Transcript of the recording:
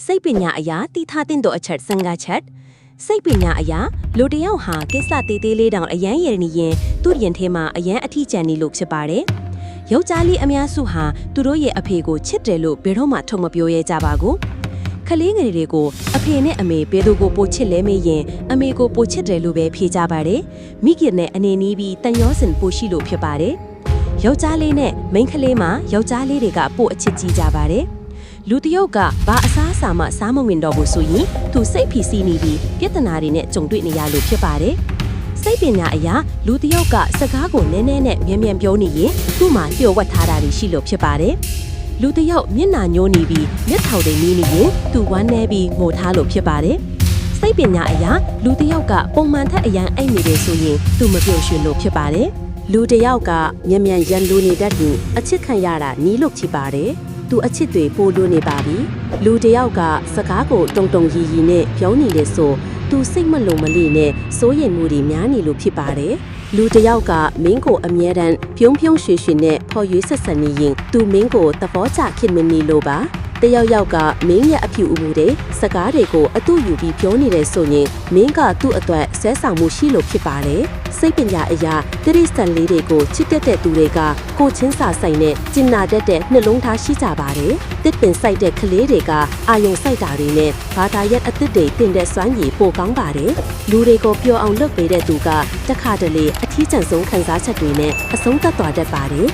စိတ်ပညာအရာတီထားတဲ့တဲ့အချက်5ချက်စိတ်ပညာအရာလူတယောက်ဟာကိစ္စတေးသေးလေးတောင်အရန်ရည်နေရင်သူ့ရင်ထဲမှာအရန်အထီးကျန်နေလို့ဖြစ်ပါတယ်။ယောက်ျားလေးအများစုဟာသူတို့ရဲ့အဖေကိုချစ်တယ်လို့ဘယ်တော့မှထုတ်မပြောရဲကြပါဘူး။ခလေးငယ်တွေကိုအဖေနဲ့အမေဘယ်သူကိုပိုချစ်လဲမေးရင်အမေကိုပိုချစ်တယ်လို့ပဲဖြေကြပါတယ်။မိခင်နဲ့အနေနီးပြီးတန်ရောစင်ပိုရှိလို့ဖြစ်ပါတယ်။ယောက်ျားလေးနဲ့မိန်းကလေးမှာယောက်ျားလေးတွေကပိုအချစ်ကြီးကြပါတယ်။လူတယောက်ကဘာအစားအစာမှစားမဝင်တော့ဘူးဆိုရင်သူစိတ်ဖိစီးနေပြီးပြဿနာတွေနဲ့ကြုံတွေ့နေရလို့ဖြစ်ပါတယ်။စိတ်ပညာအရာလူတယောက်ကစကားကိုနည်းနည်းနဲ့မြန်မြန်ပြောနေရင်သူ့မှာလျှော်ဝှက်ထားတာတွေရှိလို့ဖြစ်ပါတယ်။လူတယောက်မျက်နှာညှိုးနေပြီးမျက်ထောင်တွေနီးနေရင်သူဝမ်းနည်းပြီးငိုထားလို့ဖြစ်ပါတယ်။စိတ်ပညာအရာလူတယောက်ကပုံမှန်ထက်အရန်အိတ်နေတယ်ဆိုရင်သူမပြုံရွှင်လို့ဖြစ်ပါတယ်။လူတယောက်ကမြန်မြန်ရန်လူနေတတ်ရင်အချစ်ခံရတာနီးလို့ဖြစ်ပါတယ်။သူအချစ်တွေပိုလို့နေပါပြီလူတယောက်ကစကားကိုတုံတုံရီရီနဲ့ပြောနေလေဆိုသူစိတ်မလုံမလိနဲ့စိုးရိမ်မှုတွေများနေလို့ဖြစ်ပါတယ်လူတယောက်ကမင်းကိုအမြဲတမ်းပြုံးပြုံးရွှေရွှေနဲ့ဖော်ရွေးဆက်ဆက်နေရင်သူမင်းကိုသဘောကျခင်မနေလို့ပါတယောက်ယောက်ကမင်းရဲ့အဖြူအမူတွေစကားတွေကိုအတူယူပြီးပြောနေတယ်ဆိုရင်မင်းကသူ့အတွက်ဆဲဆောင်မှုရှိလို့ဖြစ်ပါတယ်စိတ်ပညာအရာတိရစ္ဆာန်လေးတွေကိုချစ်တတ်တဲ့သူတွေကကိုချင်းစာဆိုင်နဲ့ကျင်နာတတ်တဲ့နှလုံးသားရှိကြပါတယ်တစ်ပင်ဆိုင်တဲ့ကလေးတွေကအာယုံဆိုင်တာတွေနဲ့ဘာသာရပ်အသစ်တွေတင်တဲ့စွမ်းရည်ပိုကောင်းပါတယ်လူတွေကိုပျော်အောင်လုပ်ပေးတဲ့သူကတခါတလေအထီးကျန်ဆုံးခံစားချက်တွေနဲ့အဆုံးသတ်သွားတတ်ပါတယ်